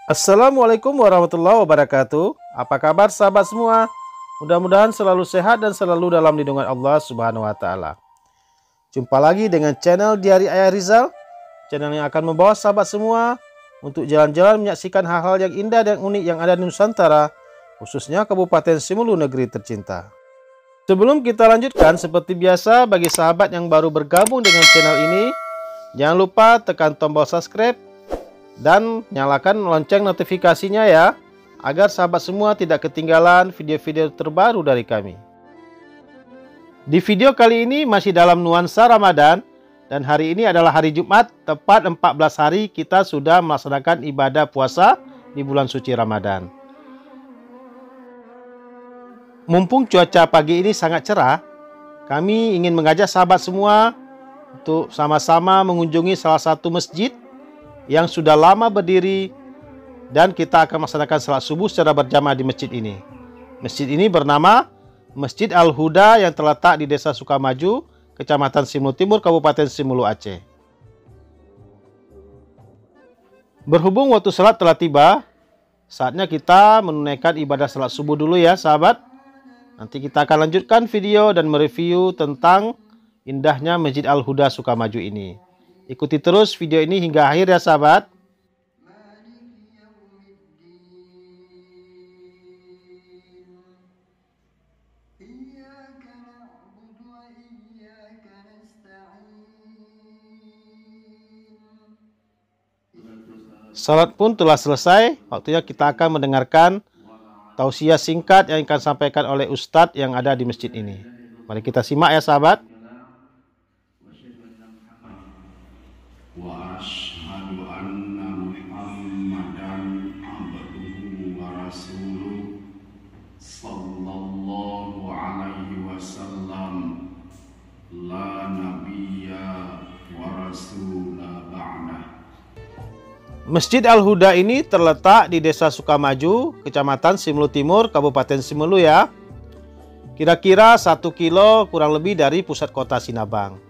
Assalamualaikum warahmatullahi wabarakatuh. Apa kabar sahabat semua? Mudah-mudahan selalu sehat dan selalu dalam lindungan Allah Subhanahu wa taala. Jumpa lagi dengan channel Diari Ayah Rizal, channel yang akan membawa sahabat semua untuk jalan-jalan menyaksikan hal-hal yang indah dan unik yang ada di Nusantara, khususnya Kabupaten Simelu negeri tercinta. Sebelum kita lanjutkan, seperti biasa bagi sahabat yang baru bergabung dengan channel ini, jangan lupa tekan tombol subscribe dan nyalakan lonceng notifikasinya ya, agar sahabat semua tidak ketinggalan video-video terbaru dari kami. Di video kali ini masih dalam nuansa Ramadan, dan hari ini adalah hari Jumat, tepat 14 hari kita sudah melaksanakan ibadah puasa di bulan suci Ramadan. Mumpung cuaca pagi ini sangat cerah, kami ingin mengajak sahabat semua untuk sama-sama mengunjungi salah satu masjid yang sudah lama berdiri, dan kita akan melaksanakan salat subuh secara berjamaah di masjid ini. Masjid ini bernama Masjid Al-Huda yang terletak di Desa Sukamaju, Kecamatan Simelu Timur, Kabupaten Simelu, Aceh. Berhubung waktu salat telah tiba, saatnya kita menunaikan ibadah salat subuh dulu ya sahabat. Nanti kita akan lanjutkan video dan mereview tentang indahnya Masjid Al-Huda Sukamaju ini. Ikuti terus video ini hingga akhir ya sahabat. Salat pun telah selesai. Waktunya kita akan mendengarkan tausiah singkat yang akan disampaikan oleh Ustadz yang ada di masjid ini. Mari kita simak ya sahabat. Wa asyhadu anna Muhammadan abduhu wa rasuluh sallallahu alaihi wasallam la nabiyya wa rasula ba'dah. Masjid Al-Huda ini terletak di Desa Sukamaju, Kecamatan Simelu Timur, Kabupaten Simelu ya. Kira-kira 1 kilo kurang lebih dari pusat kota Sinabang.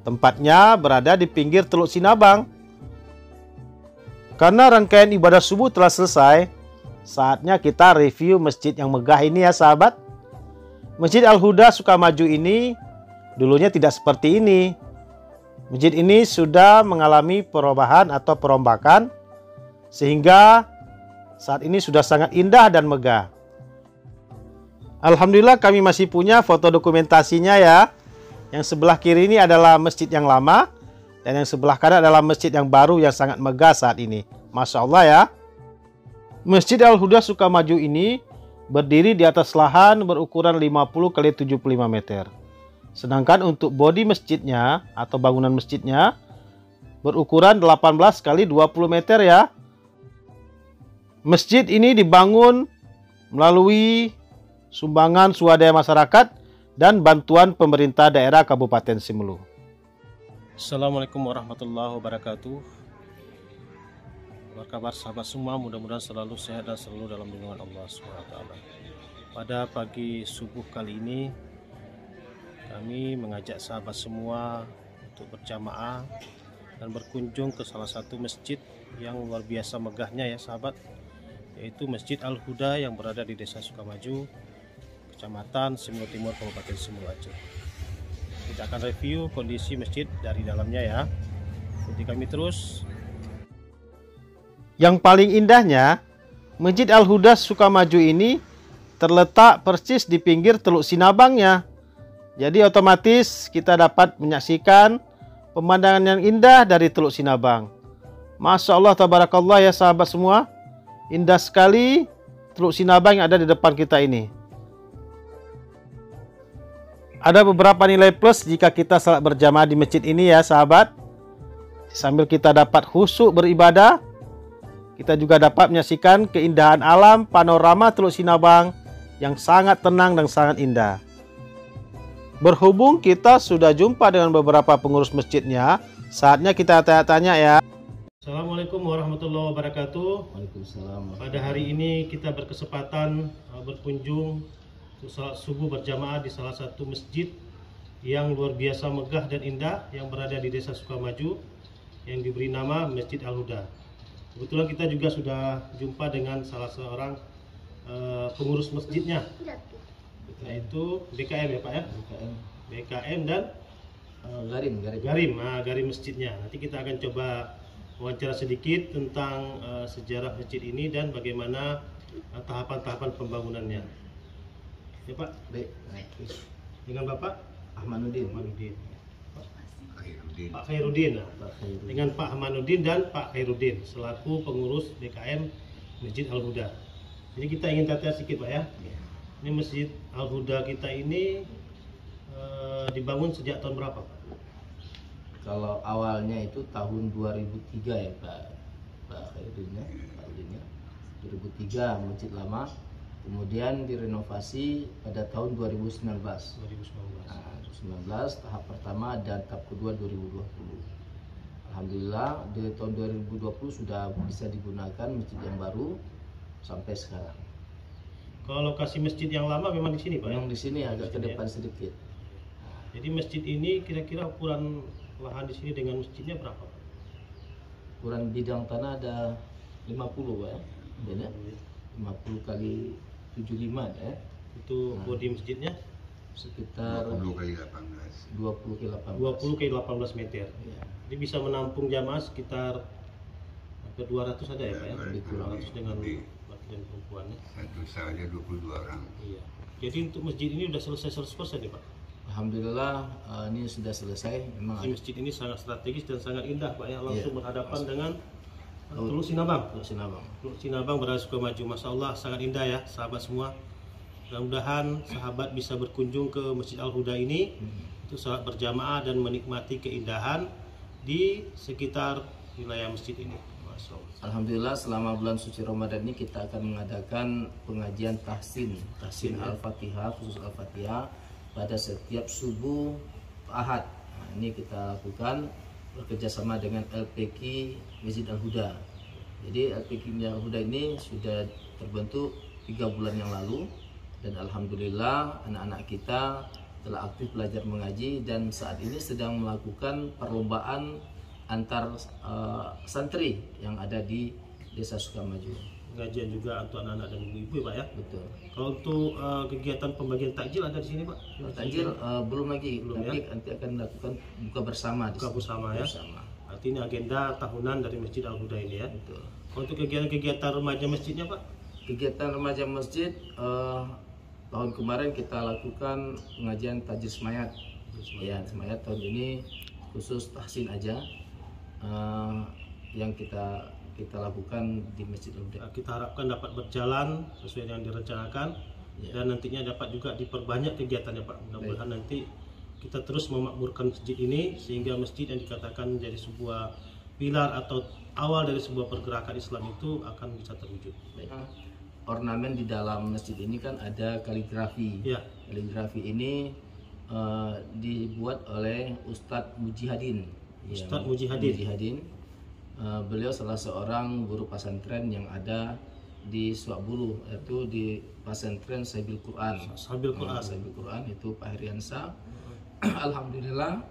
Tempatnya berada di pinggir Teluk Sinabang. Karena rangkaian ibadah subuh telah selesai, saatnya kita review masjid yang megah ini ya sahabat. Masjid Al-Huda Sukamaju ini dulunya tidak seperti ini. Masjid ini sudah mengalami perubahan atau perombakan, sehingga saat ini sudah sangat indah dan megah. Alhamdulillah kami masih punya foto dokumentasinya ya. Yang sebelah kiri ini adalah masjid yang lama, dan yang sebelah kanan adalah masjid yang baru yang sangat megah saat ini. Masya Allah ya. Masjid Al-Huda Sukamaju ini berdiri di atas lahan berukuran 50 x 75 meter. Sedangkan untuk bodi masjidnya atau bangunan masjidnya berukuran 18 x 20 meter ya. Masjid ini dibangun melalui sumbangan swadaya masyarakat dan bantuan pemerintah daerah Kabupaten Simelu. Assalamualaikum warahmatullahi wabarakatuh. Apa kabar sahabat semua? Mudah-mudahan selalu sehat dan selalu dalam lindungan Allah SWT. Pada pagi subuh kali ini, kami mengajak sahabat semua untuk berjamaah dan berkunjung ke salah satu masjid yang luar biasa megahnya ya sahabat, yaitu Masjid Al-Huda yang berada di Desa Sukamaju, Kecamatan Simelu Timur, Kabupaten Simelu, Aceh. Kita akan review kondisi masjid dari dalamnya ya. Ikuti kami terus. Yang paling indahnya, Masjid Al-Huda Sukamaju ini terletak persis di pinggir Teluk Sinabangnya. Jadi otomatis kita dapat menyaksikan pemandangan yang indah dari Teluk Sinabang. Masya Allah, tabarakallah ya sahabat semua. Indah sekali Teluk Sinabang yang ada di depan kita ini. Ada beberapa nilai plus jika kita salat berjamaah di masjid ini ya sahabat. Sambil kita dapat khusyuk beribadah, kita juga dapat menyaksikan keindahan alam panorama Teluk Sinabang yang sangat tenang dan sangat indah. Berhubung kita sudah jumpa dengan beberapa pengurus masjidnya, saatnya kita tanya-tanya ya. Assalamualaikum warahmatullahi wabarakatuh. Waalaikumsalam. Pada hari ini kita berkesempatan berkunjung untuk salat subuh berjamaah di salah satu masjid yang luar biasa megah dan indah yang berada di Desa Sukamaju, yang diberi nama Masjid Al-Huda. Kebetulan kita juga sudah jumpa dengan salah seorang pengurus masjidnya, yaitu BKM ya Pak ya? BKM dan Garim masjidnya. Nanti kita akan coba wawancara sedikit tentang sejarah masjid ini dan bagaimana tahapan-tahapan pembangunannya. Ya Pak? Baik. Dengan Bapak? Ahmanuddin. Pak Khairuddin. Dengan Pak Ahmanuddin dan Pak Khairuddin selaku pengurus BKM Masjid Al-Huda. Jadi kita ingin tanya sedikit Pak ya. Ini Masjid Al-Huda kita ini dibangun sejak tahun berapa Pak? Kalau awalnya itu tahun 2003 ya Pak Khairuddin ya. 2003 masjid lama, kemudian direnovasi pada tahun 2019. 2019 tahap pertama dan tahap kedua 2020. Alhamdulillah di tahun 2020 sudah bisa digunakan masjid yang baru sampai sekarang. Kalau lokasi masjid yang lama memang di sini Pak? Memang di sini agak ke depan sedikit. Jadi masjid ini kira-kira ukuran lahan di sini dengan masjidnya berapa Pak? Ukuran bidang tanah ada 50 Pak ya. 50 kali 75 ya. Itu bodi masjidnya? Sekitar 20 kali 18. 20 kali 18. 20 kali 18 meter. Ya. Jadi bisa menampung jamaah sekitar hampir 200 ada ya Pak ya? 200 dengan laki dan perempuannya. Satu saja 22 orang. Iya. Jadi untuk masjid ini sudah selesai 100% ya Pak? Alhamdulillah ini sudah selesai. Memang Masjid ini sangat strategis dan sangat indah Pak ya, langsung berhadapan dengan Teluk Teluk Sinabang. Sinabang. Sinabang berada Sukamaju. Masya Allah sangat indah ya sahabat semua. Mudah-mudahan sahabat bisa berkunjung ke Masjid Al-Huda ini untuk salat berjamaah dan menikmati keindahan di sekitar wilayah masjid ini. Masya Allah. Alhamdulillah selama bulan suci Ramadan ini kita akan mengadakan pengajian tahsin Al-Fatihah, khusus Al-Fatihah pada setiap subuh Ahad. Nah, ini kita lakukan bekerjasama dengan LPQ Masjid Al-Huda. Jadi LPQ Al-Huda ini sudah terbentuk 3 bulan yang lalu. Dan alhamdulillah anak-anak kita telah aktif belajar mengaji dan saat ini sedang melakukan perlombaan antar santri yang ada di Desa Sukamaju. Pengajian juga untuk anak-anak dan ibu-ibu ya Pak ya. Betul. Kalau untuk kegiatan pembagian takjil ada di sini Pak? Takjil belum lagi, Belum, tapi ya? nanti akan dilakukan buka bersama. Buka bersama ya. Bersama. Artinya ini agenda tahunan dari Masjid Al-Huda ini ya. Betul. Kalau untuk kegiatan-kegiatan remaja masjidnya Pak? Kegiatan remaja masjid tahun kemarin kita lakukan pengajian tajwid semayat. Ya, semayat tahun ini khusus tahsin aja yang kita lakukan di Masjid Al-Huda. Kita harapkan dapat berjalan sesuai yang direncanakan dan nantinya dapat juga diperbanyak kegiatannya Pak. Mudah-mudahan nanti kita terus memakmurkan masjid ini sehingga masjid yang dikatakan menjadi sebuah pilar atau awal dari sebuah pergerakan Islam itu akan bisa terwujud. Baik. Ornamen di dalam masjid ini kan ada kaligrafi. Ya. Kaligrafi ini dibuat oleh Ustadz Mujihadin. Ustadz Mujihadin. Beliau salah seorang guru pesantren yang ada di Suabulu, yaitu di pesantren Sabil Quran. Sabil Quran. Sabil Quran itu Pak Heriansa. Alhamdulillah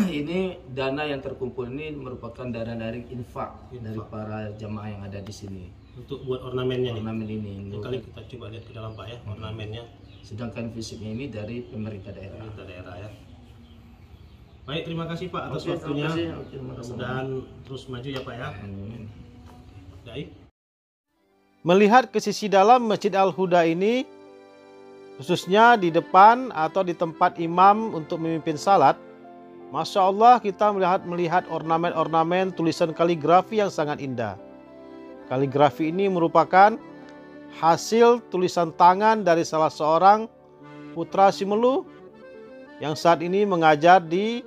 ini dana yang terkumpul ini merupakan dana dari infak dari para jamaah yang ada di sini. Untuk buat ornamennya Ornamen ini. Kali kita coba lihat ke dalam Pak ya, ornamennya. Sedangkan fisiknya ini dari pemerintah daerah. Pemerintah daerah ya. Baik, terima kasih Pak atas waktunya. Mudah-mudahan terus maju ya Pak ya. Baik. Melihat ke sisi dalam Masjid Al-Huda ini, khususnya di depan atau di tempat imam untuk memimpin salat, Masya Allah kita melihat ornamen-ornamen tulisan kaligrafi yang sangat indah. Kaligrafi ini merupakan hasil tulisan tangan dari salah seorang putra Simelu yang saat ini mengajar di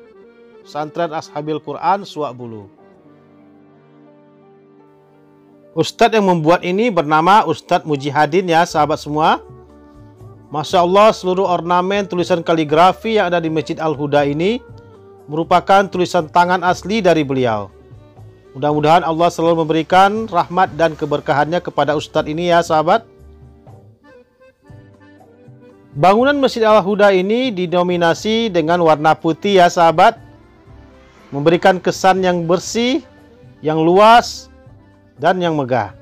Pesantren Ashabil Quran Suabulu. Ustadz yang membuat ini bernama Ustadz Mujihadin ya sahabat semua. Masya Allah seluruh ornamen tulisan kaligrafi yang ada di Masjid Al-Huda ini merupakan tulisan tangan asli dari beliau. Mudah-mudahan Allah selalu memberikan rahmat dan keberkahannya kepada Ustadz ini ya sahabat. Bangunan Masjid Al-Huda ini didominasi dengan warna putih ya sahabat. Memberikan kesan yang bersih, yang luas, dan yang megah.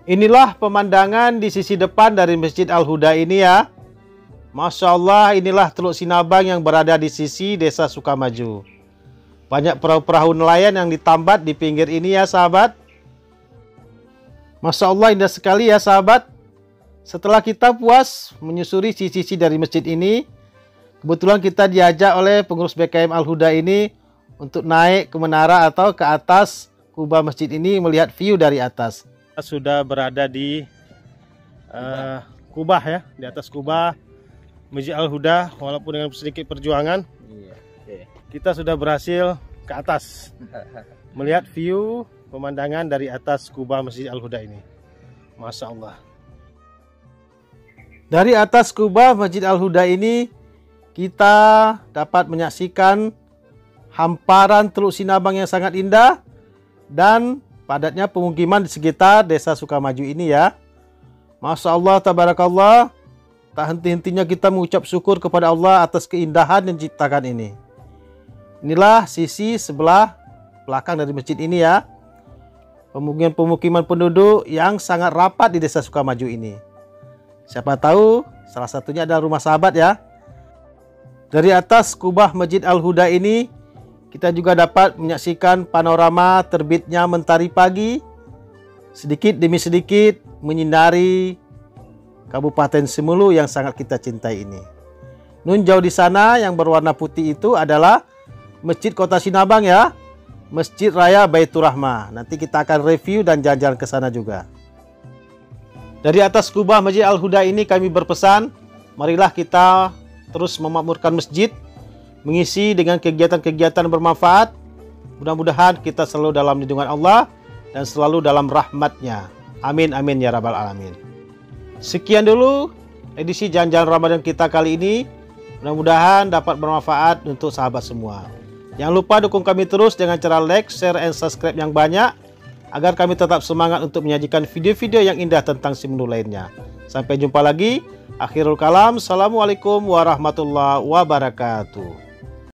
Inilah pemandangan di sisi depan dari Masjid Al-Huda ini ya. Masya Allah, inilah Teluk Sinabang yang berada di sisi Desa Sukamaju. Banyak perahu-perahu nelayan yang ditambat di pinggir ini ya sahabat. Masya Allah, indah sekali ya sahabat. Setelah kita puas menyusuri sisi-sisi dari masjid ini, kebetulan kita diajak oleh pengurus BKM Al-Huda ini untuk naik ke menara atau ke atas kubah masjid ini melihat view dari atas. Kita sudah berada di kubah ya, di atas kubah Masjid Al-Huda, walaupun dengan sedikit perjuangan. Kita sudah berhasil ke atas melihat view pemandangan dari atas kubah Masjid Al-Huda ini. Masya Allah. Dari atas kubah Masjid Al-Huda ini kita dapat menyaksikan hamparan Teluk Sinabang yang sangat indah dan padatnya pemukiman di sekitar Desa Sukamaju ini ya. Masya Allah, tabarakallah. Tak henti-hentinya kita mengucap syukur kepada Allah atas keindahan yang diciptakan ini. Inilah sisi sebelah belakang dari masjid ini ya. Pemukiman penduduk yang sangat rapat di Desa Sukamaju ini. Siapa tahu salah satunya adalah rumah sahabat ya. Dari atas kubah Masjid Al-Huda ini kita juga dapat menyaksikan panorama terbitnya mentari pagi, sedikit demi sedikit menyinari Kabupaten Semulu yang sangat kita cintai ini. Nun jauh di sana yang berwarna putih itu adalah Masjid Kota Sinabang ya, Masjid Raya Baitur Rahmah. Nanti kita akan review dan jalan-jalan ke sana juga. Dari atas kubah Masjid Al-Huda ini kami berpesan, marilah kita terus memakmurkan masjid, mengisi dengan kegiatan-kegiatan bermanfaat. Mudah-mudahan kita selalu dalam lindungan Allah dan selalu dalam rahmatnya. Amin amin ya rabbal alamin. Sekian dulu edisi Jalan-Jalan Ramadan kita kali ini. Mudah-mudahan dapat bermanfaat untuk sahabat semua. Jangan lupa dukung kami terus dengan cara like, share, and subscribe yang banyak agar kami tetap semangat untuk menyajikan video-video yang indah tentang si menu lainnya. Sampai jumpa lagi. Akhirul kalam. Assalamualaikum warahmatullahi wabarakatuh.